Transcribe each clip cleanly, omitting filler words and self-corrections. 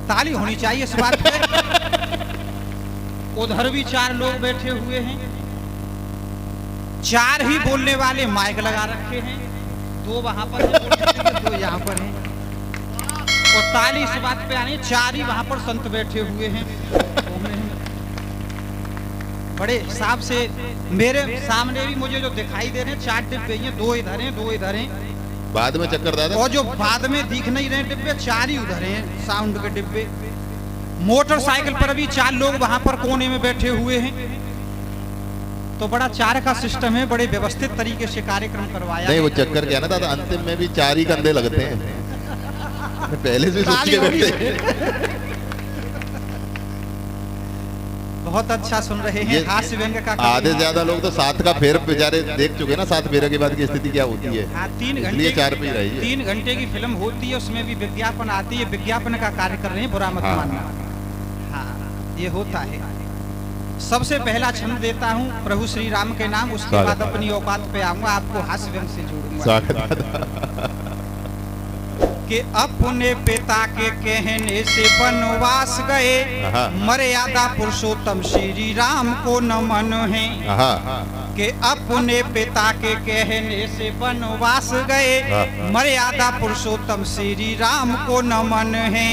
ताली होनी चाहिए इस बात पे। उधर भी 4 लोग बैठे हुए हैं, 4 ही बोलने वाले माइक लगा रखे हैं, 2 वहां पर हैं, 2 यहाँ पर हैं। और ताली इस बात पे आनी, 4 ही वहां पर संत बैठे हुए हैं। बड़े हिसाब से मेरे सामने भी मुझे जो दिखाई दे रहे हैं 4 डिब्बे हैं, 2 इधर हैं, 2 इधर हैं। बाद में चक्कर दादा, और जो बाद में दिख नहीं रहे डिब्बे 4 ही उधर हैं, साउंड के डिब्बे। मोटरसाइकिल पर भी 4 लोग वहां पर कोने में बैठे हुए हैं। तो बड़ा 4 का सिस्टम है, बड़े व्यवस्थित तरीके से कार्यक्रम करवाया। नहीं वो चक्कर क्या ना दादा, अंतिम में भी 4 ही कंधे लगते हैं। पहले से सोच के बैठे। बहुत अच्छा सुन रहे हैं। हास्य व्यंग का आधे ज्यादा लोग तो 7 का फेर बेचारे देख चुके ना, 7 फेरे के बाद की स्थिति क्या होती है। 3 घंटे 4 पे रही है। 3 घंटे की फिल्म होती है, उसमें भी विज्ञापन आती है, विज्ञापन का कार्य कर रहे हैं, बुरा मत मानना। हाँ ये होता है। सबसे पहला छंद देता हूँ प्रभु श्री राम के नाम, उसके बाद अपनी औकात पे आऊंगा, आपको हास्य व्यंग से जोड़ूंगा। कि अपने पिता के कहने से वनवास गए, मर्यादा पुरुषोत्तम श्री राम को नमन है। कि अपने पिता के कहने से वनवास गए, मर्यादा पुरुषोत्तम श्री राम को नमन है।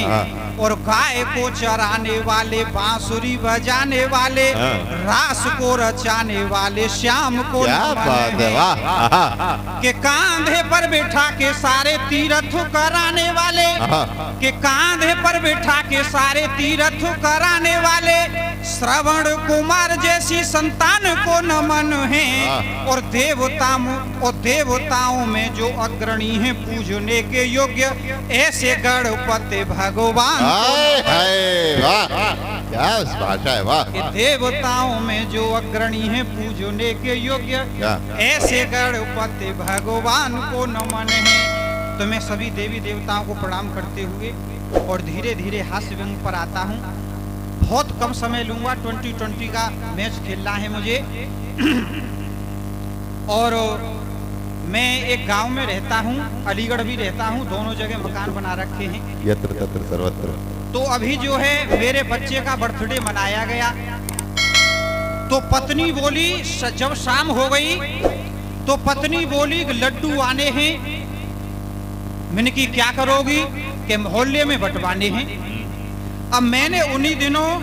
और गाय को चराने वाले, बांसुरी बजाने वाले, रास को रचाने वाले श्याम को नमन है। के कांधे पर बैठा के सारे तीर्थ कराने वाले, के कांधे पर बैठा के सारे तीर्थ कराने वाले, श्रवण कुमार जैसी संतान को नमन है। और देवताओं में जो अग्रणी है पूजने के योग्य, ऐसे गणपति भगवान। क्या भाषा है, वाह। देवताओं में जो अग्रणी है पूजने के योग्य, ऐसे गणपति भगवान को नमन है। तो मैं सभी देवी देवताओं को प्रणाम करते हुए और धीरे धीरे हास्य व्यंग पर आता हूँ। बहुत कम समय लूंगा, 2020 का मैच खेलना है मुझे। और मैं एक गांव में रहता हूं, अलीगढ़ भी रहता हूं, दोनों जगह मकान बना रखे हैं। यत्र तत्र सर्वत्र। तो अभी जो है मेरे बच्चे का बर्थडे मनाया गया, तो पत्नी बोली, जब शाम हो गई तो पत्नी बोली लड्डू आने हैं। मैंने की क्या करोगी? कि मोहल्ले में बंटवाने हैं। अब मैंने उन्हीं दिनों,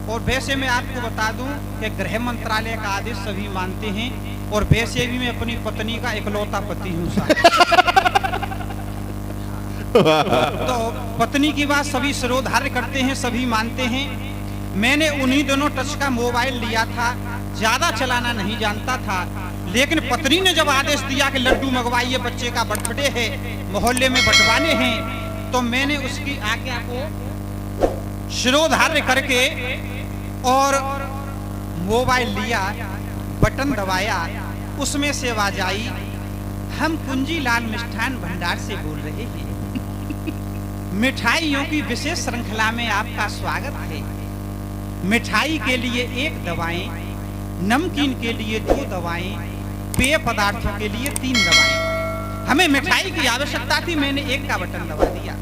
और वैसे मैं आपको बता दूं कि गृह मंत्रालय का आदेश सभी मानते हैं, और वैसे भी मैं अपनी पत्नी का इकलौता पति हूँ। तो पत्नी की बात सभी सिरोधार्य करते हैं, सभी मानते हैं। मैंने उन्हीं दिनों टच का मोबाइल लिया था, ज्यादा चलाना नहीं जानता था, लेकिन पत्नी ने जब आदेश दिया कि लड्डू मंगवाइए, बच्चे का बर्थडे है, मोहल्ले में बंटवाने हैं, तो मैंने उसकी आज्ञा को शिरोधार्य करके और मोबाइल लिया, बटन दबाया, उसमें से आवाज आई, हम कुंजीलाल मिष्ठान भंडार से बोल रहे हैं, मिठाइयों की विशेष श्रृंखला में आपका स्वागत है। मिठाई के लिए 1 दवाएं, नमकीन के लिए 2 दवाएं, पेय पदार्थों के लिए 3 दवाएं। हमें मिठाई की आवश्यकता थी, मैंने 1 का बटन दबा दिया।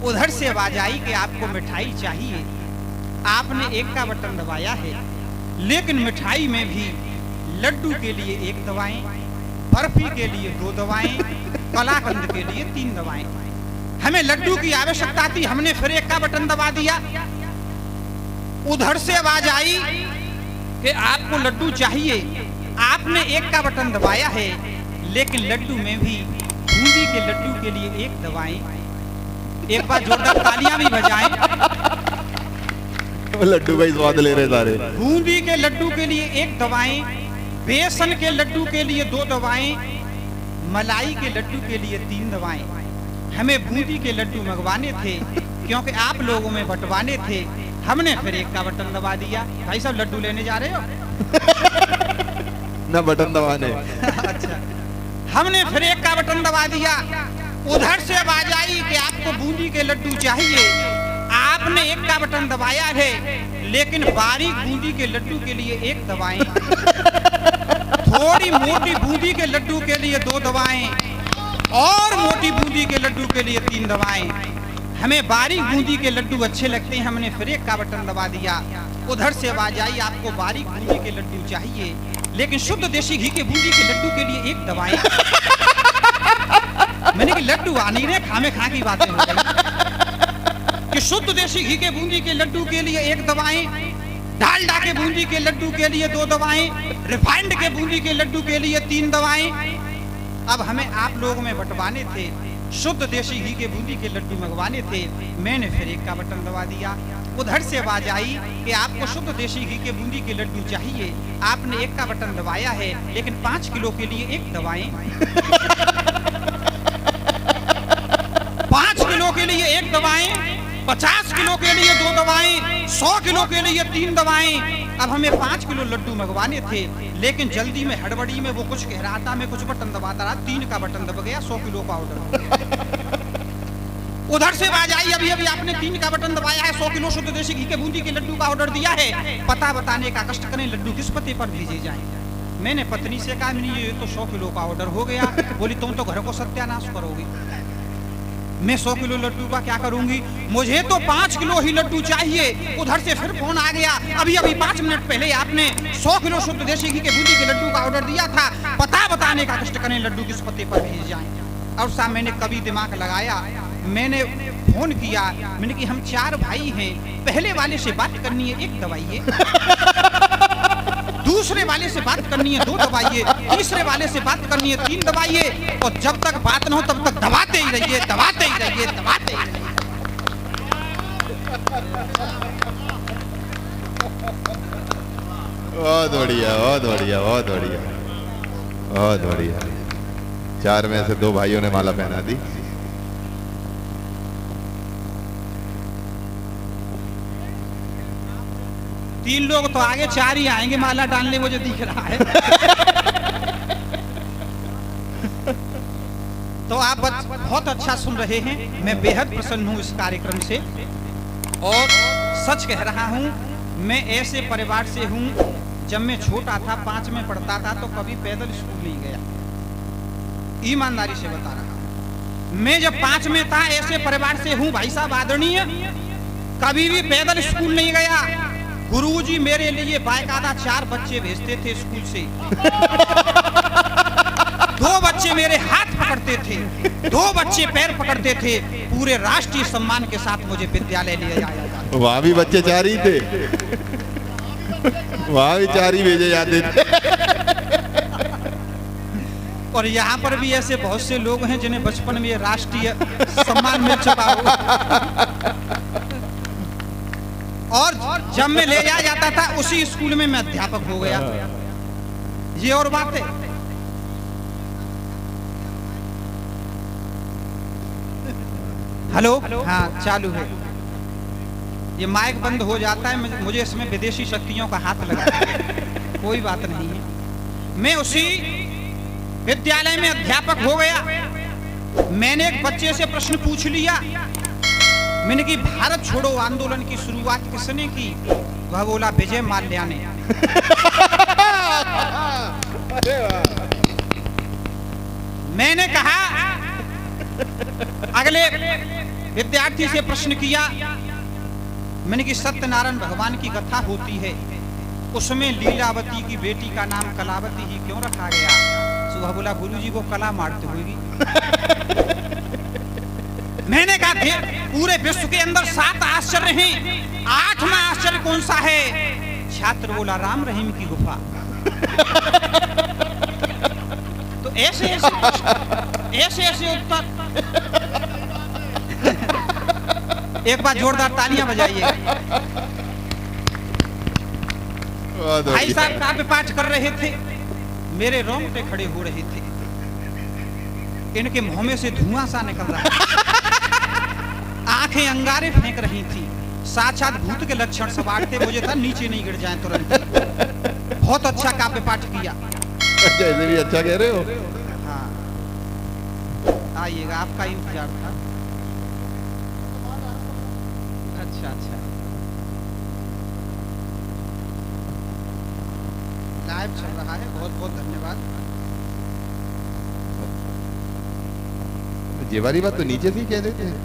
उधर से आवाज आई कि आपको मिठाई चाहिए, आपने 1 का बटन दबाया है, लेकिन मिठाई में भी लड्डू के लिए 1 दवाएं, बर्फी के लिए 2 दवाएं, कलाकंद के लिए 3 दवाएं। हमें लड्डू की आवश्यकता थी, हमने फिर 1 का बटन दबा दिया। उधर से आवाज आई कि आपको लड्डू चाहिए, आपने 1 का बटन दबाया है, लेकिन लड्डू में भी बूंदी के लड्डू के लिए 1 दवाएं। एक बार जोरदार तालियां भी बजाएं। लड्डू का ही स्वाद ले रहे सारे। बूंदी के लड्डू के लिए 1 दवाएं, बेसन के लड्डू के लिए 2 दवाएं, मलाई के लड्डू के लिए 3 दवाएं। हमें बूंदी के लड्डू मंगवाने थे, क्योंकि आप लोगों में बंटवाने थे। हमने फिर 1 का बटन दबा दिया। भाई साहब लड्डू लेने जा रहे हो? ना बटन दबाने। अच्छा, हमने फिर 1 का बटन दबा दिया। उधर से आवाज आई कि आपको बूंदी के लड्डू चाहिए, आपने 1 का बटन दबाया है, लेकिन बारीक बूंदी के लड्डू के लिए 1 दवाएं, थोड़ी मोटी बूंदी के लड्डू के लिए 2 दवाएं, और मोटी बूंदी के लड्डू के लिए 3 दवाएं। हमें बारीक बूंदी के लड्डू अच्छे लगते हैं, हमने फिर एक का बटन दबा दिया। उधर से आवाज आई, आपको बारीक बूंदी के लड्डू चाहिए, लेकिन शुद्ध देशी घी के बूंदी के लड्डू के लिए एक दवाएं। मैंने कि लड्डू आ नहीं रहे, खामे खा की बातें हो गई कि शुद्ध देशी घी के बूंदी के लड्डू के लिए एक दवाएं, डालडा के बूंदी के लड्डू के लिए 2 दवाएं, रिफाइंड के बूंदी के लड्डू के लिए 3 दवाएं। अब हमें आप लोगों में बंटवाने थे, शुद्ध देशी घी के बूंदी के लड्डू मंगवाने थे। मैंने फिर एक का बटन दबा दिया। उधर से आवाज आई कि आपको शुद्ध देशी घी के बूंदी के लड्डू चाहिए, आपने एक का बटन दबाया है, लेकिन 5 किलो के लिए एक दवाएं। 5 किलो के लिए एक दवाएं, 50 किलो के लिए 2 दवाएं, 100 किलो के लिए 3 दवाएं। अब हमें 5 किलो लड्डू मंगवाने थे, लेकिन जल्दी में हड़बड़ी में वो कुछ कह रहा था, मैं कुछ बटन दबाता रहा, 3 का बटन दब गया, 100 किलो का ऑर्डर। उधर से आवाज आई, अभी अभी आपने 3 का बटन दबाया है, 100 किलो शुद्ध देशी घी के बूंदी के लड्डू का ऑर्डर दिया है, पता बताने का कष्ट करें, लड्डू किस पते पर भेजे जाएं। मैंने पत्नी से कहा, ये तो 100 किलो का ऑर्डर हो गया। बोली, तुम तो घर को सत्यानाश करोगी, मैं 100 किलो लड्डू का क्या करूंगी, मुझे तो 5 किलो ही लड्डू चाहिए। उधर से फिर फोन आ गया, अभी अभी 5 मिनट पहले आपने 100 किलो शुद्ध देशी घी के बूंदी के लड्डू का ऑर्डर दिया था, पता बताने का कष्ट करें, लड्डू किस पते पर भेज जाएं। और साहब मैंने कभी दिमाग लगाया, मैंने फोन किया, मैंने कि हम 4 भाई हैं, पहले वाले से बात करनी है, एक दवाइए, दूसरे वाले से बात करनी है, 2 दवाइए, तीसरे वाले से बात करनी है, 3 दवाइए, और जब तक बात न हो तब तक दबाते ही रहिए, दबाते ही रहिए, दबाते ही रहिए। बहुत बढ़िया, बहुत बढ़िया, बहुत बढ़िया, बहुत बढ़िया। 4 में से 2 भाइयों ने माला पहना दी। तीन लोग तो आगे, 4 ही आएंगे माला डालने, मुझे दिख रहा है। तो आप बहुत अच्छा सुन रहे हैं, मैं बेहद प्रसन्न हूं इस कार्यक्रम से, और सच कह रहा हूं, मैं ऐसे परिवार से हूं, जब मैं छोटा था, 5 में पढ़ता था, तो कभी पैदल स्कूल नहीं गया, ईमानदारी से बता रहा हूं। मैं जब 5 में था, ऐसे परिवार से हूं भाई साहब आदरणीय, कभी भी पैदल स्कूल नहीं गया। गुरुजी मेरे लिए बाकायदा 4 बच्चे भेजते थे स्कूल से। 2 बच्चे मेरे हाथ पकड़ते थे, 2 बच्चे पैर पकड़ते थे, पूरे राष्ट्रीय सम्मान के साथ मुझे विद्यालय ले जाया जाता। वहाँ भी बच्चे 4 ही थे, वहाँ भी 4 ही भेजे जाते थे। और यहाँ पर भी ऐसे बहुत से लोग हैं जिन्हें बचपन में राष्ट्रीय सम्मान मिल चुका हो। और जब मैं ले जाया जाता था, उसी स्कूल में मैं अध्यापक हो गया। ये और बात है। हेलो, हाँ चालू है। ये माइक बंद हो जाता है, मुझे इसमें विदेशी शक्तियों का हाथ लगा है। कोई बात नहीं है। मैं उसी विद्यालय में अध्यापक हो गया। मैंने एक बच्चे से प्रश्न पूछ लिया, मैंने कि भारत छोड़ो आंदोलन की शुरुआत किसने की? वह बोला विजय माल्या ने। मैंने कहा, अगले विद्यार्थी से प्रश्न किया, मैंने कि सत्यनारायण भगवान की कथा होती है, उसमें लीलावती की बेटी का नाम कलावती ही क्यों रखा गया? सुबह बोला गुरुजी वो कला मारती होगी। मैंने कहा पूरे विश्व के अंदर 7 आश्चर्य हैं, 8वां आश्चर्य कौन सा है? छात्र बोला राम रहीम की गुफा। तो ऐसे ऐसे उत्तर। एक बार जोरदार तालियां बजाइए। भाई साहब काव्य पाठ कर रहे थे, मेरे रोंगटे खड़े हो रहे थे, इनके मुंह में से धुआं सा निकल रहा था, आंखें अंगारे फेंक रही थी, साक्षात भूत के लक्षण सवार थे। मुझे था नीचे नहीं गिर जाए तुरंत। बहुत अच्छा काव्य पाठ किया। ऐसे भी अच्छा कह रहे हो। हाँ आइएगा, आपका इंतजार था। अच्छा अच्छा, लाइव चल रहा है, बहुत बहुत धन्यवाद। ये वाली बात तो नीचे से ही कह देते हैं।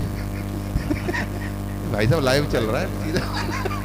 भाई साहब लाइव चल रहा है सीधा।